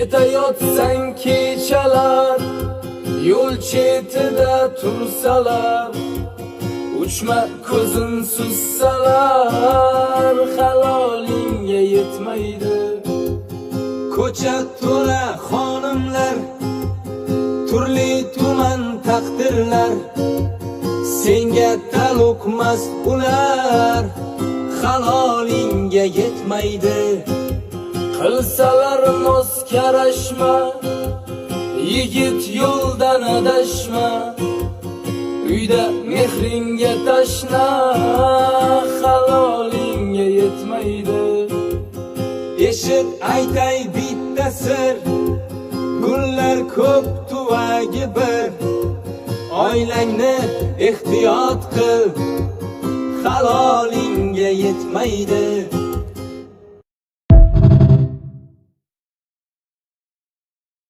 Ketayotsang kechalar, yo'l chetida tursalar, uchma ko'zin sussalar, halolingga yetmaydi. Ko'cha to'la xonimlar, turli tuman taqdirlar, senga taluqmas ular, halolingga yetmaydi. Qilsalar noz karashma, yigit yo'ldan adashma, uyda mehringga tashna, halolingga yetmaydi. Eshit aytay bitta sir, gullar ko'p tuvagi bir, oilangni ehtiyot qil, halolingga yetmaydi.